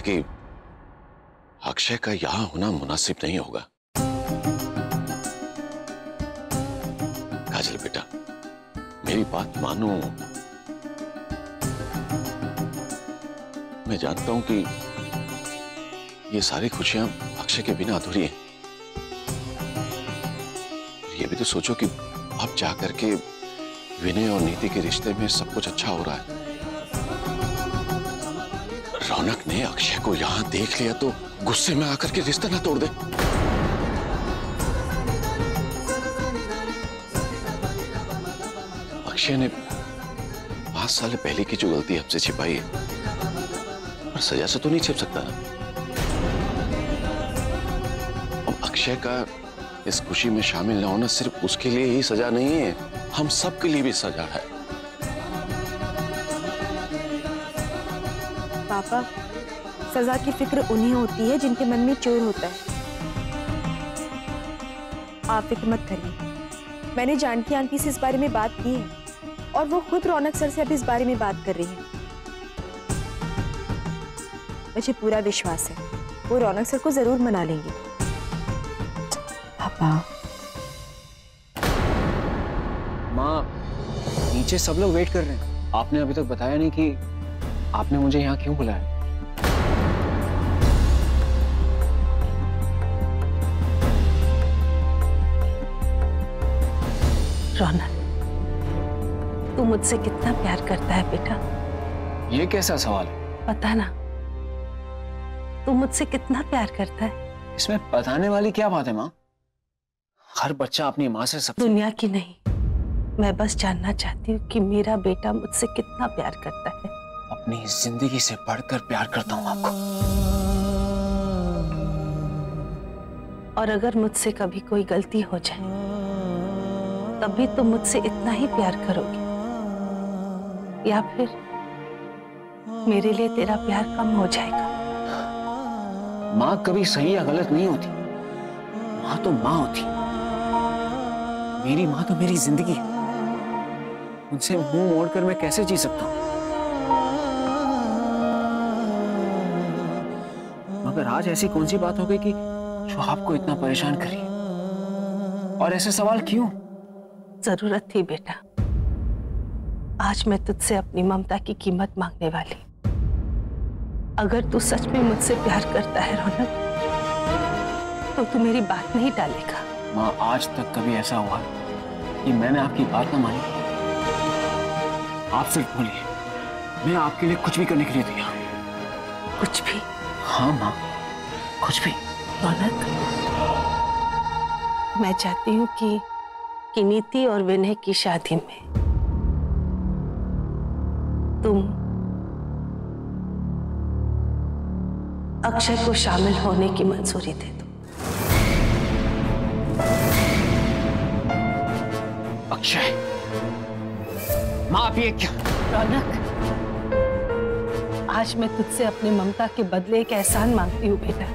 कि अक्षय का यहां होना मुनासिब नहीं होगा। काजल बेटा, मेरी बात मानो। मैं जानता हूं कि ये सारी खुशियां अक्षय के बिना अधूरी हैं। ये भी तो सोचो कि अब जाकर के विनय और नीति के रिश्ते में सब कुछ अच्छा हो रहा है। रौनक ने अक्षय को यहां देख लिया तो गुस्से में आकर के रिश्ता ना तोड़ दे। अक्षय ने 5 साल पहले की जो गलती हमसे छिपाई है, और सजा से तो नहीं छिप सकता ना। अब अक्षय का इस खुशी में शामिल ना होना सिर्फ उसके लिए ही सजा नहीं है, हम सब के लिए भी सजा है। पापा, सजा की फिक्र उन्हें होती है जिनके मन में चोर होता है। आप फिक्र मत करिए। मैंने जानकी आंटी से इस बारे में बात की है और वो खुद रौनक सर से अभी इस बारे में बात कर रही है। मुझे पूरा विश्वास है वो रौनक सर को जरूर मना लेंगे। पापा। माँ, नीचे सब लोग वेट कर रहे हैं। आपने अभी तक बताया नहीं कि आपने मुझे यहाँ क्यों बुलाया। रौनक, तू मुझसे कितना प्यार करता है बेटा? ये कैसा सवाल है? पता ना, तू मुझसे कितना प्यार करता है। इसमें बताने वाली क्या बात है माँ? हर बच्चा अपनी माँ से सब दुनिया की नहीं, मैं बस जानना चाहती हूँ कि मेरा बेटा मुझसे कितना प्यार करता है। अपनी जिंदगी से बढ़कर प्यार करता हूँ आपको। और अगर मुझसे कभी कोई गलती हो जाए तब भी तुम मुझसे इतना ही प्यार करोगे, या फिर मेरे लिए तेरा प्यार कम हो जाएगा? माँ कभी सही या गलत नहीं होती। माँ तो माँ होती। मेरी माँ तो मेरी जिंदगी है। उनसे मुंह मोड़कर मैं कैसे जी सकता हूँ? मगर आज ऐसी कौन सी बात हो गई कि जो आपको इतना परेशान कर रही है? और ऐसे सवाल क्यों? जरूरत थी बेटा। आज मैं तुझसे अपनी ममता की कीमत मांगने वाली। अगर तू सच में मुझसे प्यार करता है रौनक, तो तू मेरी बात नहीं टालेगा। माँ, आज तक कभी ऐसा हुआ कि मैंने आपकी बात ना मानी? आप सिर्फ बोलिए, मैं आपके लिए कुछ भी करने के लिए तैयार हूं। कुछ भी? हाँ माँ, कुछ भी। रौनक, मैं चाहती हूँ कि नीति और विनय की शादी में तुम अक्षय को शामिल होने की मंजूरी दे दो। अक्षय? माँ, आप ये क्या? रौनक, आज मैं तुझसे अपने ममता के बदले एक एहसान मांगती हूँ बेटा।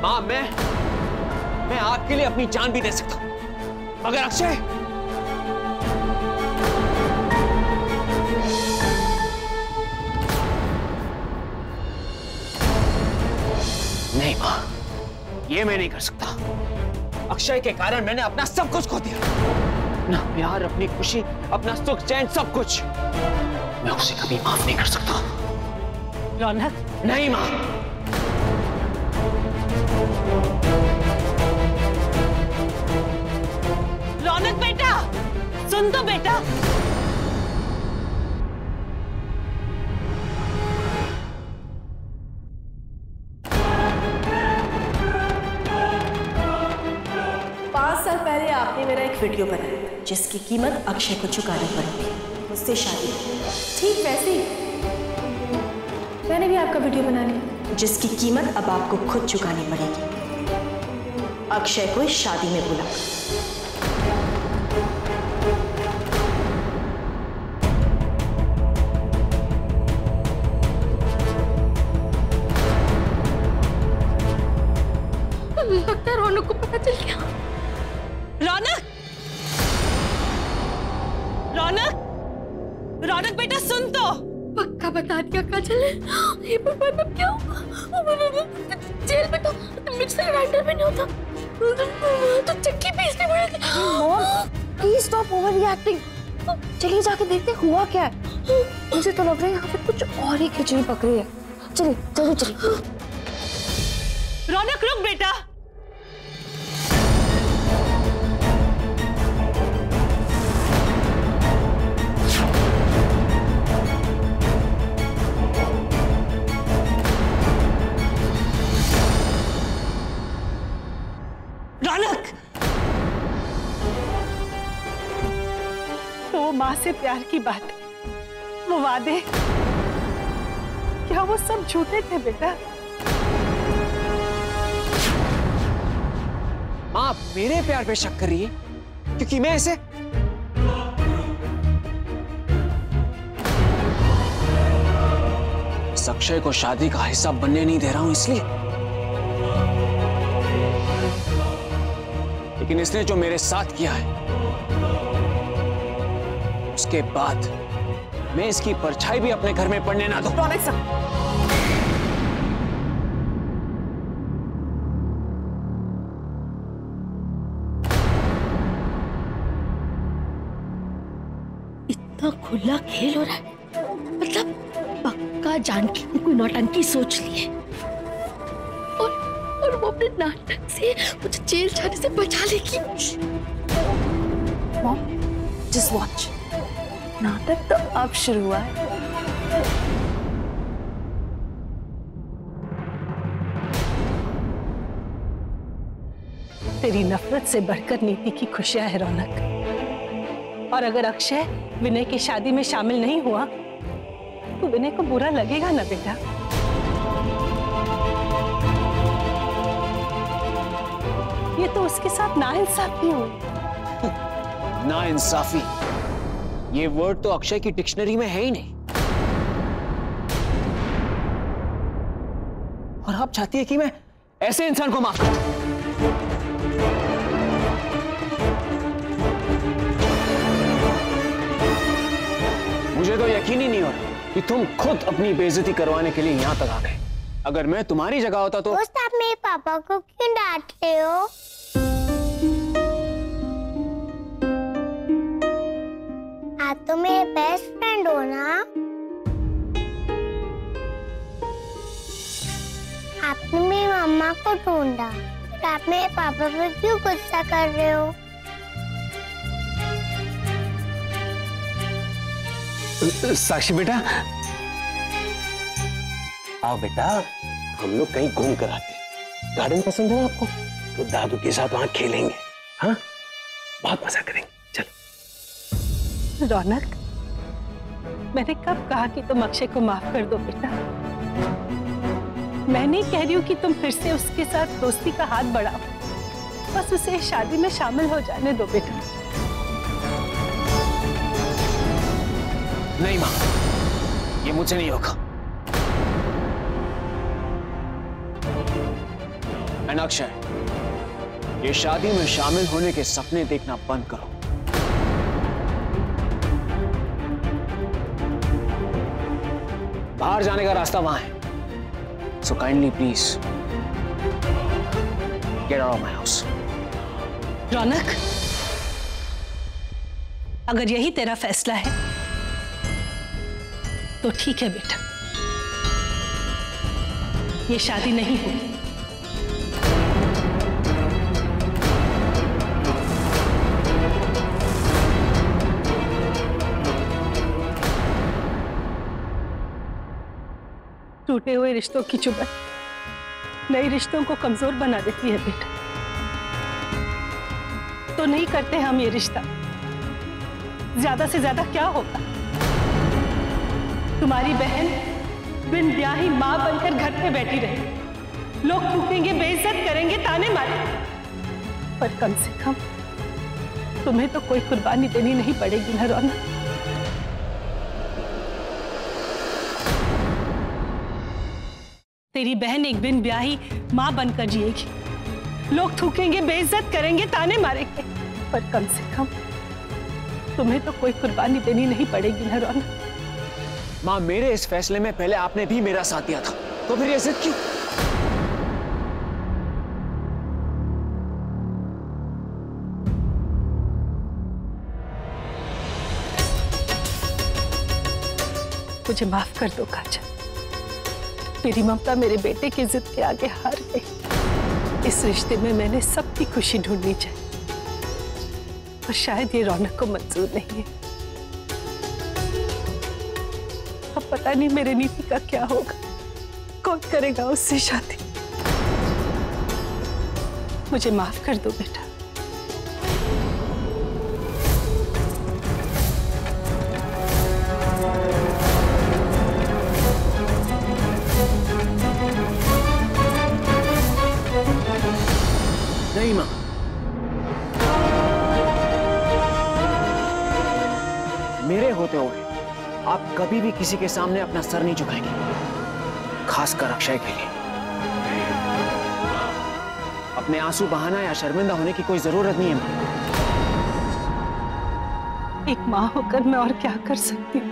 माँ, मैं आपके लिए अपनी जान भी दे सकता हूँ, मगर अक्षय? नहीं माँ, ये मैं नहीं कर सकता। अक्षय के कारण मैंने अपना सब कुछ खो दिया। अपना प्यार, अपनी खुशी, अपना सुख चैन, सब कुछ। मैं उसे कभी माफ नहीं कर सकता। रौनक? नहीं माँ। रौनक बेटा, सुन तो बेटा। पहले आपने मेरा एक वीडियो बनाया जिसकी कीमत अक्षय को चुकानी पड़ी थी, उससे शादी। ठीक वैसे ही मैंने भी आपका वीडियो बना लिया जिसकी कीमत अब आपको खुद चुकानी पड़ेगी। अक्षय को इस शादी में बुला। लगता है रौनक को पता चल गया। रौनक! रौनक! रौनक बेटा सुन तो। पक्का बता दिया काजल ने। ये पर अब क्या होगा? जेल में तो मिक्सर ग्राइंडर भी नहीं होता, तो चक्की पीसनी पड़ेगी। Mom please stop over reacting. चलिए जाके देखते हुआ क्या है। मुझे तो लग रहा है यहाँ पे कुछ और ही खिचड़ी पक रही है। चलिए जल्दी चलिए। रौनक रुक बेटा। रौनक, तो वो माँ से प्यार की बात, वो वादे, क्या वो सब झूठे थे बेटा? आप मेरे प्यार पे शक कर रही है क्योंकि मैं ऐसे अक्षय को शादी का हिस्सा बनने नहीं दे रहा हूं इसलिए। लेकिन इसने जो मेरे साथ किया है उसके बाद मैं इसकी परछाई भी अपने घर में पड़ने ना दूं। रौनक साहब, इतना खुला खेल हो रहा है, मतलब पक्का जानकी ने कोई नौटंकी सोच ली है और वो अपने नाटक से मुझे जेल जाने से बचा लेगी। Mom just watch. नाटक तो अब शुरू हुआ है। तेरी नफरत से बढ़कर नीति की खुशियां है रौनक। और अगर अक्षय विनय की शादी में शामिल नहीं हुआ तो विनय को बुरा लगेगा ना बेटा। ये तो उसके साथ नाइंसाफी हुई। नाइंसाफी ये वर्ड तो अक्षय की डिक्शनरी में है ही नहीं। और आप चाहती है कि मैं ऐसे इंसान को माफ करूं? मुझे तो यकीन ही नहीं हो रहा कि तुम खुद अपनी बेइज्जती करवाने के लिए यहां तक आ गए। अगर मैं तुम्हारी जगह होता तो दोस्त, आप मेरे पापा को क्यों डांटते हो? आप तो मेरे बेस्ट फ्रेंड हो ना। आपने मेरी मम्मा को ढूंढा, तो आप मेरे पापा पे क्यों गुस्सा कर रहे हो? साक्षी बेटा, आओ बेटा, हम लोग कहीं घूम कर आते हैं। गार्डन पसंद है ना आपको? तो दादू के साथ वहां खेलेंगे। हाँ, बहुत मजा करेंगे। चलो। रौनक, मैंने कब कहा कि तुम अक्षय को माफ कर दो बेटा? मैं नहीं कह रही हूँ कि तुम फिर से उसके साथ दोस्ती का हाथ बढ़ाओ, बस उसे शादी में शामिल हो जाने दो बेटा। नहीं मां, ये मुझसे नहीं होगा। अक्षय, ये शादी में शामिल होने के सपने देखना बंद करो। बाहर जाने का रास्ता वहां है, so kindly please get out of my house. Raunak, अगर यही तेरा फैसला है तो ठीक है बेटा, ये शादी नहीं होगी। टूटे हुए रिश्तों की चुभन नए रिश्तों को कमजोर बना देती है बेटा। तो नहीं करते हम ये रिश्ता, ज्यादा से ज्यादा क्या होगा? तुम्हारी बहन बिन ब्याही मां बनकर घर पे बैठी रहे, लोग थूकेंगे, बेइज्जत करेंगे, ताने मारेंगे, पर कम से कम तुम्हें तो कोई कुर्बानी देनी नहीं पड़ेगी ना रौनक। तेरी बहन एक बिन ब्याही मां बनकर जिएगी, लोग थूकेंगे, बेइज्जत करेंगे, ताने मारेंगे, पर कम से कम तुम्हें तो कोई कुर्बानी देनी नहीं पड़ेगी ना रौनक। माँ, मेरे इस फैसले में पहले आपने भी मेरा साथ दिया था, तो फिर ये जिद क्यों? मुझे माफ कर दो काजल, मेरी ममता मेरे बेटे की जिद के आगे हार गई। इस रिश्ते में मैंने सबकी खुशी ढूंढनी चाहिए और शायद ये रौनक को मंजूर नहीं है। अब पता नहीं मेरे नीति का क्या होगा, कौन करेगा उससे शादी। मुझे माफ कर दो बेटा। नहीं माँ, मेरे होते हुए आप कभी भी किसी के सामने अपना सर नहीं झुकाएंगे, खासकर अक्षय के लिए। अपने आंसू बहाना या शर्मिंदा होने की कोई जरूरत नहीं है माँ। एक माँ होकर मैं और क्या कर सकती हूँ?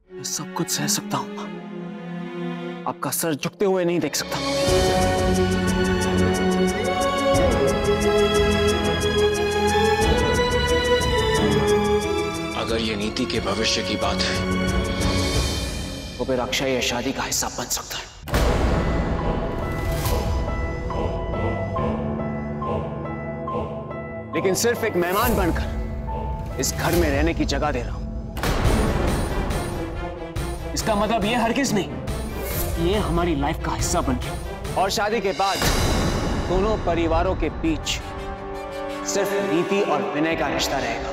मैं सब कुछ सह सकता हूँ माँ, आपका सर झुकते हुए नहीं देख सकता। अगर ये नीति के भविष्य की बात है तो फिर अक्षय ये शादी का हिस्सा बन सकता है। लेकिन सिर्फ एक मेहमान बनकर इस घर में रहने की जगह दे रहा हूं। इसका मतलब ये हरगिज नहीं, ये हमारी लाइफ का हिस्सा बन गया। और शादी के बाद दोनों परिवारों के बीच सिर्फ नीति और विनय का रिश्ता रहेगा।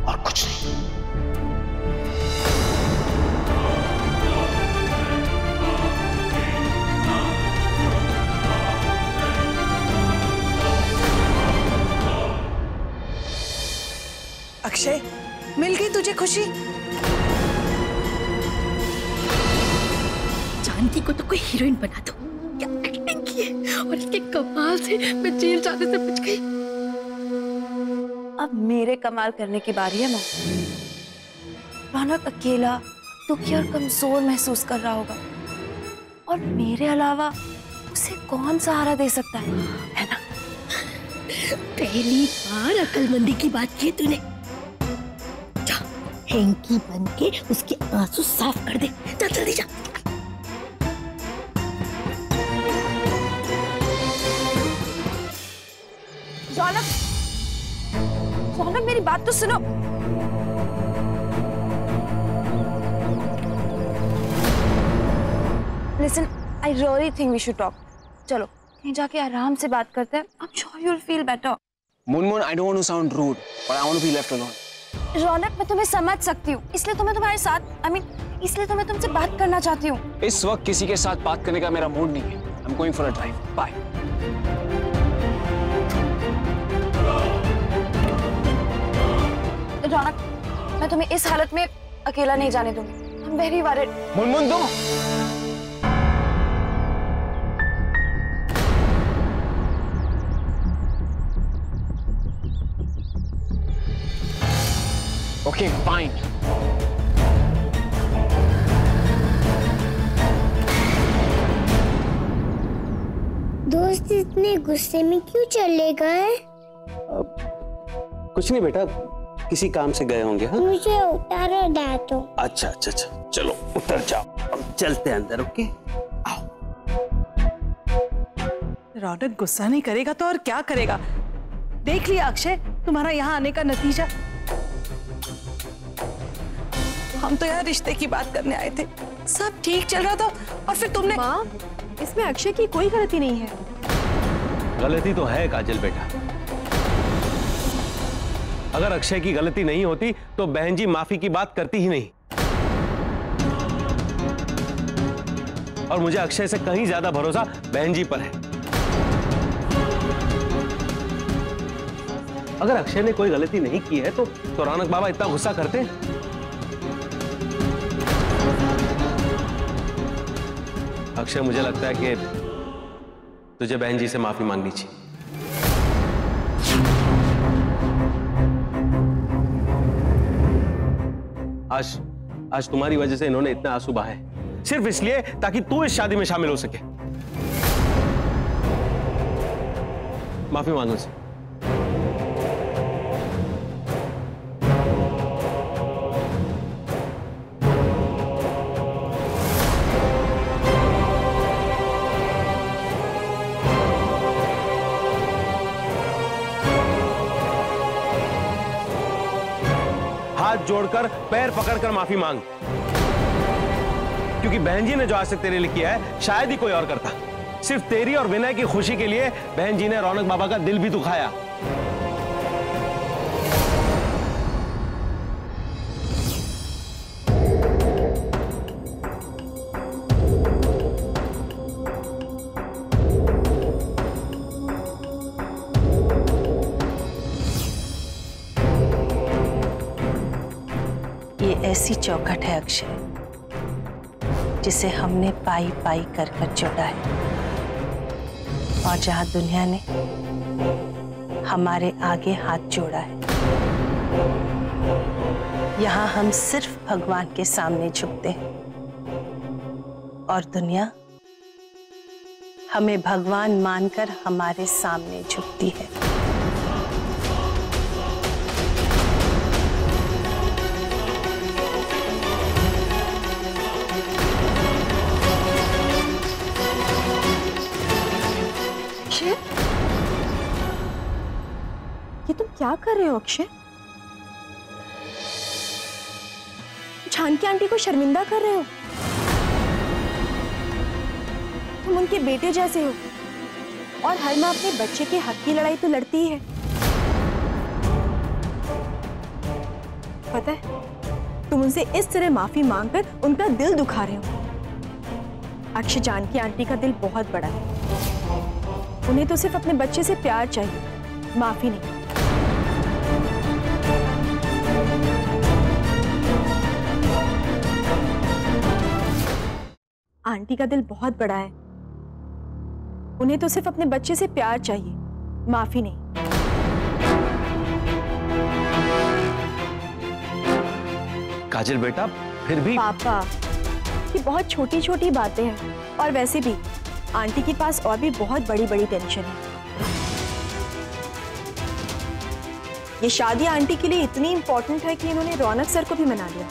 और कुछ नहीं। अक्षय, मिल गई तुझे खुशी? जानकी को तो कोई हीरोइन बना दो, क्या एक्टिंग की है, और इसके कमाल से मैं जेल जाने से बच गई। अब मेरे कमाल करने की बारी है माँ। रौनक अकेला, दुखी और कमजोर महसूस कर रहा होगा, और मेरे अलावा उसे कौन सहारा दे सकता है ना? पहली बार अकलमंदी की बात की तूने। जा, हैंकी बन के उसके आंसू साफ कर दे। जा जल्दी जा। रौनक, मेरी बात तो सुनो। Listen, I really think we should talk. चलो कहीं जाके आराम से बात करते हैं। I'm sure you'll feel better. Munmun, I don't want to sound rude, but I want to be left alone. रौनक, मैं तुम्हें समझ सकती हूँ, इसलिए तो मैं तुम्हारे साथ, इसलिए तो मैं तुमसे बात करना चाहती हूँ। इस वक्त किसी के साथ बात करने का मेरा मूड नहीं है। I'm going for a drive. Bye. रौनक, मैं तुम्हें इस हालत में अकेला नहीं जाने दूंगी। I'm very worried. मुनमुन, तुम Okay, fine. दोस्त इतने गुस्से में क्यों चले गए? कुछ नहीं बेटा, किसी काम से गए होंगे। हाँ, मुझे उतारो दांतों। अच्छा अच्छा अच्छा, चलो उतर जाओ, अब चलते हैं अंदर। ओके, आओ। रौनक गुस्सा नहीं करेगा तो और क्या करेगा? देख लिया अक्षय, तुम्हारा यहाँ आने का नतीजा। हम तो यहाँ रिश्ते की बात करने आए थे, सब ठीक चल रहा था, और फिर तुमने। माँ, इसमें अक्षय की कोई गलती नहीं है। गलती तो है काजल बेटा। अगर अक्षय की गलती नहीं होती तो बहन जी माफी की बात करती ही नहीं। और मुझे अक्षय से कहीं ज्यादा भरोसा बहन जी पर है। अगर अक्षय ने कोई गलती नहीं की है तो रौनक बाबा इतना गुस्सा करते? अक्षय, मुझे लगता है कि तुझे बहन जी से माफी मांगनी चाहिए। आज तुम्हारी वजह से इन्होंने इतने आंसू बहाए, सिर्फ इसलिए ताकि तू इस शादी में शामिल हो सके। माफी मांगो से। हाथ जोड़कर पैर पकड़कर माफी मांग, क्योंकि बहन जी ने जो आज तक तेरे लिए किया है शायद ही कोई और करता। सिर्फ तेरी और विनय की खुशी के लिए बहन जी ने रौनक बाबा का दिल भी दुखाया। ये ऐसी चौखट है अक्षय जिसे हमने पाई पाई कर कर जोड़ा है, और जहां दुनिया ने हमारे आगे हाथ जोड़ा है, यहां हम सिर्फ भगवान के सामने झुकते हैं और दुनिया हमें भगवान मानकर हमारे सामने झुकती है। ये तुम क्या कर रहे हो अक्षय? जानकी आंटी को शर्मिंदा कर रहे हो। तुम उनके बेटे जैसे हो और हर माँ अपने बच्चे के हक की लड़ाई तो लड़ती ही है। पता है, तुम उनसे इस तरह माफी मांगकर उनका दिल दुखा रहे हो। अक्षय, जानकी आंटी का दिल बहुत बड़ा है, उन्हें तो सिर्फ अपने बच्चे से प्यार चाहिए, माफी नहीं। आंटी का दिल बहुत बड़ा है, उन्हें तो सिर्फ अपने बच्चे से प्यार चाहिए, माफी नहीं। काजल बेटा, फिर भी पापा, ये बहुत छोटी छोटी बातें हैं, और वैसे भी आंटी के पास और भी बहुत बड़ी बड़ी टेंशन है। ये शादी आंटी के लिए इतनी इंपॉर्टेंट है कि इन्होंने रौनक सर को भी मना लिया।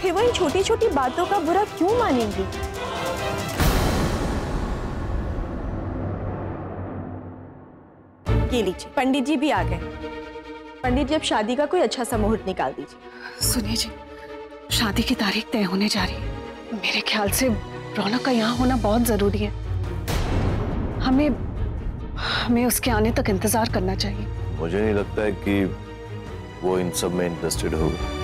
फिर वो इन छोटी छोटी बातों का बुरा क्यों मानेंगी? ये लीजिए, पंडित जी भी आ गए। पंडित जी, अब शादी का कोई अच्छा सा मुहूर्त निकाल दीजिए। सुनिए जी, शादी की तारीख तय होने जा रही है। मेरे ख्याल से रौनक का यहाँ होना बहुत जरूरी है। हमें उसके आने तक इंतजार करना चाहिए। मुझे नहीं लगता है कि वो इन सब में इंटरेस्टेड होगा।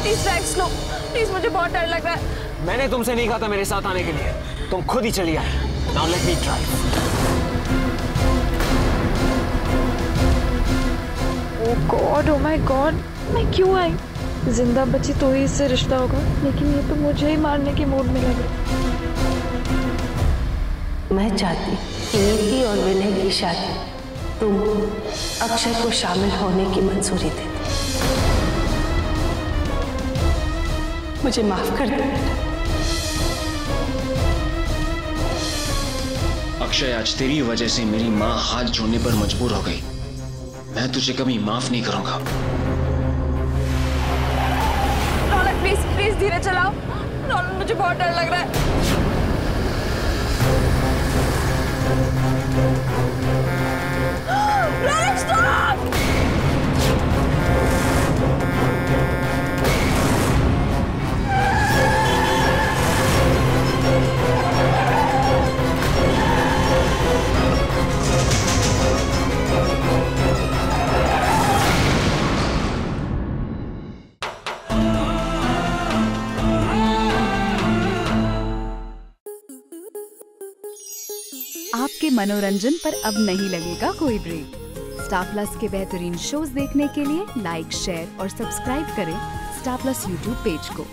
प्लीज ड्राइव स्लो, प्लीज, मुझे बहुत डर लग रहा है। मैंने तुमसे नहीं कहा था मेरे साथ आने के लिए, तुम खुद ही चली आई। Now let me drive. Oh God, oh my God, मैं क्यों आई? जिंदा बची तो ही इससे रिश्ता होगा, लेकिन ये तो मुझे ही मारने के मूड में लगे। मैं चाहती कि नीति और विनय की शादी तुम अक्षय को शामिल होने की मंजूरी दे दो। मुझे माफ कर दो बेटा। अक्षय, आज तेरी वजह से मेरी माँ हाथ जोड़ने पर मजबूर हो गई। मैं तुझे कभी माफ नहीं करूंगा। रौनक, प्लीज प्लीज धीरे चलाओ। रौनक, मुझे बहुत डर लग रहा है। रौनक, स्टॉप! आपके मनोरंजन पर अब नहीं लगेगा कोई ब्रेक। स्टार प्लस के बेहतरीन शोज देखने के लिए लाइक, शेयर और सब्सक्राइब करें स्टार प्लस यूट्यूब पेज को।